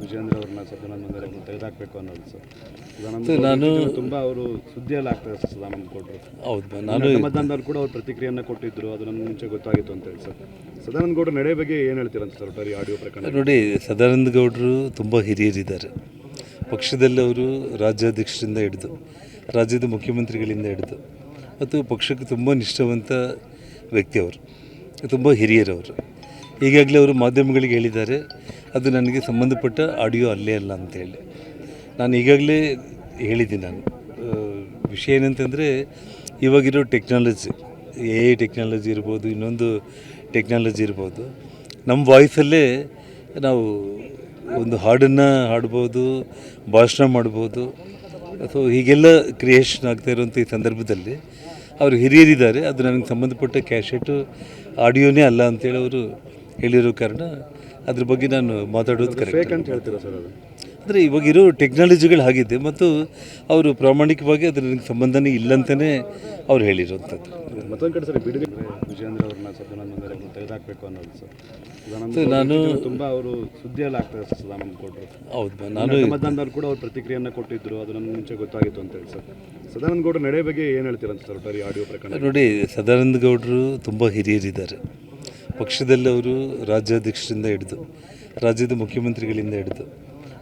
ವಿಜೇಂದ್ರ ಅವ್ರನ್ನ ಸದಾನಂದ ಗೌಡ್ರನ್ನ ತೆಗೆದಾಕಬೇಕು ಅನ್ನೋದು ಸರ್. ನಾನು ತುಂಬ ಅವರು ಸುದ್ದಿಯಲ್ಲಿ ಆಗ್ತಾರೆ ಸರ್ ಸದಾನಂದ ಗೌಡರು. ಹೌದು, ನಾನು ಮತದಾನದಲ್ಲಿ ಕೂಡ ಅವ್ರು ಪ್ರತಿಕ್ರಿಯೆಯನ್ನು ಕೊಟ್ಟಿದ್ದರು, ಅದು ನನ್ನ ಮುಂಚೆ ಗೊತ್ತಾಗಿತ್ತು ಅಂತ ಹೇಳಿ ಸರ್. ಸದಾನಂದ ಗೌಡರ ನಡೆ ಬಗ್ಗೆ ಏನು ಹೇಳ್ತೀರಂತ ಸರ್ ಒಟ್ಟಾರೆ ಆಡಿಯೋ ಪ್ರಕರಣ? ನೋಡಿ, ಸದಾನಂದ ಗೌಡರು ತುಂಬ ಹಿರಿಯರಿದ್ದಾರೆ ಪಕ್ಷದಲ್ಲಿ. ಅವರು ರಾಜ್ಯಾಧ್ಯಕ್ಷರಿಂದ ಹಿಡಿದು ರಾಜ್ಯದ ಮುಖ್ಯಮಂತ್ರಿಗಳಿಂದ ಹಿಡಿದು ಮತ್ತು ಪಕ್ಷಕ್ಕೆ ತುಂಬ ನಿಷ್ಠಾವಂತ ವ್ಯಕ್ತಿ ಅವರು, ತುಂಬ ಹಿರಿಯರವರು. ಈಗಾಗಲೇ ಅವರು ಮಾಧ್ಯಮಗಳಿಗೆ ಹೇಳಿದ್ದಾರೆ, ಅದು ನನಗೆ ಸಂಬಂಧಪಟ್ಟ ಆಡಿಯೋ ಅಲ್ಲೇ ಅಲ್ಲ ಅಂತೇಳಿ. ನಾನು ಈಗಾಗಲೇ ಹೇಳಿದ್ದೀನಿ. ನಾನು ವಿಷಯ ಏನಂತಂದರೆ, ಇವಾಗಿರೋ ಟೆಕ್ನಾಲಜಿ, AI ಟೆಕ್ನಾಲಜಿ ಇರ್ಬೋದು, ಇನ್ನೊಂದು ಟೆಕ್ನಾಲಜಿ ಇರ್ಬೋದು, ನಮ್ಮ ವಾಯ್ಸಲ್ಲೇ ನಾವು ಒಂದು ಹಾಡನ್ನು ಹಾಡ್ಬೋದು, ಭಾಷಣ ಮಾಡ್ಬೋದು. ಸೊ ಹೀಗೆಲ್ಲ ಕ್ರಿಯೇಷನ್ ಆಗ್ತಾ ಇರುವಂಥ ಈ ಸಂದರ್ಭದಲ್ಲಿ ಅವರು ಹಿರಿಯರಿದ್ದಾರೆ, ಅದು ನನಗೆ ಸಂಬಂಧಪಟ್ಟ ಕ್ಯಾಶೆಟು ಆಡಿಯೋನೇ ಅಲ್ಲ ಅಂತೇಳಿ ಅವರು ಹೇಳಿರೋ ಕಾರಣ ಅದ್ರ ಬಗ್ಗೆ ನಾನು ಮಾತಾಡೋದು ಕರೆಕ್ಟ್ ಅಂತ ಹೇಳ್ತೀರಾ ಸರ್? ಅದು ಅಂದರೆ ಇವಾಗಿರೋ ಟೆಕ್ನಾಲಜಿಗಳು ಆಗಿದೆ ಮತ್ತು ಅವರು ಪ್ರಾಮಾಣಿಕವಾಗಿ ಅದ್ರ ನನಗೆ ಸಂಬಂಧನೇ ಇಲ್ಲಂತಲೇ ಅವ್ರು ಹೇಳಿರೋಂಥದ್ದು. ಮತ್ತೊಂದು ಕಡೆ ಸರ್, ಬಿಡುಗಡೆ ವಿಜೇಂದ್ರ ಅವ್ರನ್ನ ಸದಾನಂದ ಗೌಡ್ರನ್ನ ತೆಗೆದಾಕಬೇಕು ಅನ್ನೋದು ಸರ್. ನಾನು ತುಂಬ ಅವರು ಸುದ್ದಿಯಲ್ಲಿ ಆಗ್ತಾರೆ ಸರ್ ಸದಾನಂದ ಗೌಡರು. ಹೌದು, ನಾನು ಮತದಾನದಲ್ಲಿ ಕೂಡ ಅವ್ರು ಪ್ರತಿಕ್ರಿಯೆಯನ್ನು ಕೊಟ್ಟಿದ್ದರು, ಅದು ನನ್ನ ಮುಂಚೆ ಗೊತ್ತಾಗಿತ್ತು ಅಂತ ಹೇಳಿ ಸರ್. ಸದಾನಂದ ಗೌಡರ ನಡೆ ಬಗ್ಗೆ ಏನು ಹೇಳ್ತೀರಂತ ಸರ್ ಒಟ್ಟಾರೆ ಆಡಿಯೋ ಪ್ರಕರಣ? ನೋಡಿ, ಸದಾನಂದ ಗೌಡರು ತುಂಬ ಹಿರಿಯರಿದ್ದಾರೆ ಪಕ್ಷದಲ್ಲಿ. ಅವರು ರಾಜ್ಯಾಧ್ಯಕ್ಷರಿಂದ ಹಿಡಿದು ರಾಜ್ಯದ ಮುಖ್ಯಮಂತ್ರಿಗಳಿಂದ ಹಿಡಿದು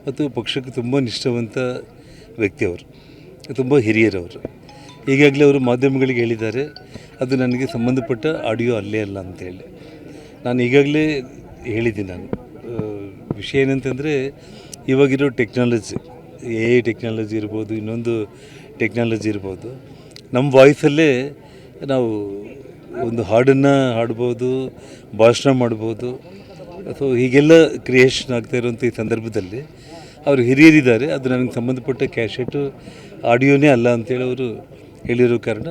ಮತ್ತು ಪಕ್ಷಕ್ಕೆ ತುಂಬ ನಿಷ್ಠಾವಂತ ವ್ಯಕ್ತಿ ಅವರು, ತುಂಬ ಹಿರಿಯರವರು. ಈಗಾಗಲೇ ಅವರು ಮಾಧ್ಯಮಗಳಿಗೆ ಹೇಳಿದ್ದಾರೆ, ಅದು ನನಗೆ ಸಂಬಂಧಪಟ್ಟ ಆಡಿಯೋ ಅಲ್ಲೇ ಅಲ್ಲ ಅಂತೇಳಿ. ನಾನು ಈಗಾಗಲೇ ಹೇಳಿದ್ದೀನಿ. ನಾನು ವಿಷಯ ಏನಂತಂದರೆ, ಇವಾಗಿರೋ ಟೆಕ್ನಾಲಜಿ, AI ಟೆಕ್ನಾಲಜಿ ಇರ್ಬೋದು, ಇನ್ನೊಂದು ಟೆಕ್ನಾಲಜಿ ಇರ್ಬೋದು, ನಮ್ಮ ವಾಯ್ಸಲ್ಲೇ ನಾವು ಒಂದು ಹಾಡನ್ನು ಹಾಡ್ಬೋದು, ಭಾಷಣ ಮಾಡ್ಬೋದು. ಸೊ ಹೀಗೆಲ್ಲ ಕ್ರಿಯೇಷನ್ ಆಗ್ತಾ ಇರುವಂಥ ಈ ಸಂದರ್ಭದಲ್ಲಿ ಅವರು ಹಿರಿಯರಿದ್ದಾರೆ, ಅದು ನನಗೆ ಸಂಬಂಧಪಟ್ಟ ಕ್ಯಾಶೆಟು ಆಡಿಯೋನೇ ಅಲ್ಲ ಅಂತೇಳಿ ಅವರು ಹೇಳಿರೋ ಕಾರಣ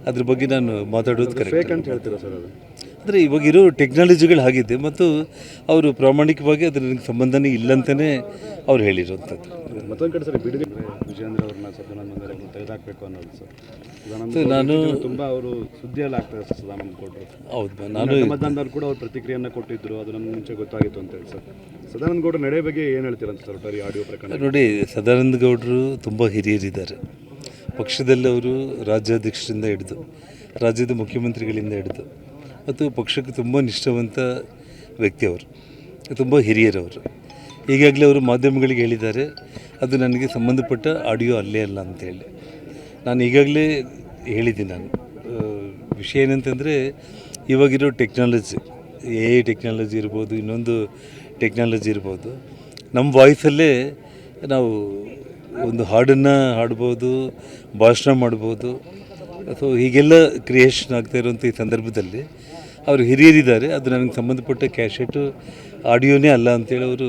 ಅದ್ರ ಬಗ್ಗೆ ನಾನು ಮಾತಾಡೋದು ಕರೆಕ್ಟ್ ಅಂತ ಹೇಳ್ತೀರಾ ಸರ್? ಅದು ಅಂದರೆ ಇವಾಗಿರೋ ಟೆಕ್ನಾಲಜಿಗಳು ಆಗಿದೆ ಮತ್ತು ಅವರು ಪ್ರಾಮಾಣಿಕವಾಗಿ ಅದ್ರ ನನಗೆ ಸಂಬಂಧನೇ ಇಲ್ಲಂತಲೇ ಅವ್ರು ಹೇಳಿರೋಂಥದ್ದು. ಮತ್ತೊಂದು ಕಡೆ ಸರ್, ಬಿಡುಗಡೆ ವಿಜೇಂದ್ರ ಅವ್ರನ್ನ ಸದಾನಂದ ಗೌಡ್ರನ್ನ ತೆಗೆದಾಕಬೇಕು ಅನ್ನೋದು ಸರ್. ನಾನು ತುಂಬ ಅವರು ಸುದ್ದಿಯಲ್ಲಿ ಆಗ್ತಾರೆ ಸರ್ ಸದಾನಂದ ಗೌಡರು. ಹೌದು, ನಾನು ಮತದಾನದಲ್ಲಿ ಕೂಡ ಅವ್ರು ಪ್ರತಿಕ್ರಿಯೆಯನ್ನು ಕೊಟ್ಟಿದ್ದರು, ಅದು ನನ್ನ ಮುಂಚೆ ಗೊತ್ತಾಗಿತ್ತು ಅಂತ ಹೇಳಿ ಸರ್. ಸದಾನಂದ ಗೌಡರ ನಡೆ ಬಗ್ಗೆ ಏನು ಹೇಳ್ತೀರಂತ ಸರ್ ಒಟ್ಟಾರೆ ಆಡಿಯೋ ಪ್ರಕರಣ? ನೋಡಿ, ಸದಾನಂದ ಗೌಡರು ತುಂಬ ಹಿರಿಯರಿದ್ದಾರೆ ಪಕ್ಷದಲ್ಲಿ. ಅವರು ರಾಜ್ಯಾಧ್ಯಕ್ಷರಿಂದ ಹಿಡಿದು ರಾಜ್ಯದ ಮುಖ್ಯಮಂತ್ರಿಗಳಿಂದ ಹಿಡಿದು ಮತ್ತು ಪಕ್ಷಕ್ಕೆ ತುಂಬ ನಿಷ್ಠಾವಂತ ವ್ಯಕ್ತಿ ಅವರು, ತುಂಬ ಹಿರಿಯರವರು. ಈಗಾಗಲೇ ಅವರು ಮಾಧ್ಯಮಗಳಿಗೆ ಹೇಳಿದ್ದಾರೆ, ಅದು ನನಗೆ ಸಂಬಂಧಪಟ್ಟ ಆಡಿಯೋ ಅಲ್ಲೇ ಅಲ್ಲ ಅಂತೇಳಿ. ನಾನು ಈಗಾಗಲೇ ಹೇಳಿದ್ದೀನಿ. ನಾನು ವಿಷಯ ಏನಂತಂದರೆ, ಇವಾಗಿರೋ ಟೆಕ್ನಾಲಜಿ, AI ಟೆಕ್ನಾಲಜಿ ಇರ್ಬೋದು, ಇನ್ನೊಂದು ಟೆಕ್ನಾಲಜಿ ಇರ್ಬೋದು, ನಮ್ಮ ವಾಯ್ಸಲ್ಲೇ ನಾವು ಒಂದು ಹಾಡನ್ನು ಹಾಡ್ಬೋದು, ಭಾಷಣ ಮಾಡ್ಬೋದು. ಸೊ ಹೀಗೆಲ್ಲ ಕ್ರಿಯೇಷನ್ ಆಗ್ತಾ ಇರುವಂಥ ಈ ಸಂದರ್ಭದಲ್ಲಿ ಅವರು ಹಿರಿಯರಿದ್ದಾರೆ, ಅದು ನನಗೆ ಸಂಬಂಧಪಟ್ಟ ಕ್ಯಾಶೆಟು ಆಡಿಯೋನೇ ಅಲ್ಲ ಅಂತೇಳಿ ಅವರು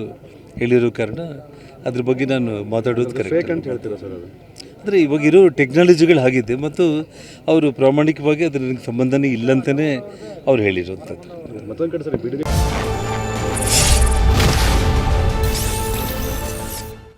ಹೇಳಿರೋ ಕಾರಣ ಅದ್ರ ಬಗ್ಗೆ ನಾನು ಮಾತಾಡೋದು ಕರೆಕ್ಟ್ ಅಂತ ಹೇಳ್ತೀರಾ ಸರ್? ಅದು ಅಂದರೆ ಇವಾಗಿರೋ ಟೆಕ್ನಾಲಜಿಗಳು ಆಗಿದೆ ಮತ್ತು ಅವರು ಪ್ರಾಮಾಣಿಕವಾಗಿ ಅದ್ರ ನನಗೆ ಸಂಬಂಧನೇ ಇಲ್ಲಂತಲೇ ಅವ್ರು ಹೇಳಿರೋಂಥದ್ದು. ಮತ್ತೊಂದು ಕಡೆ ಸರ್, ಬಿಡುಗಡೆ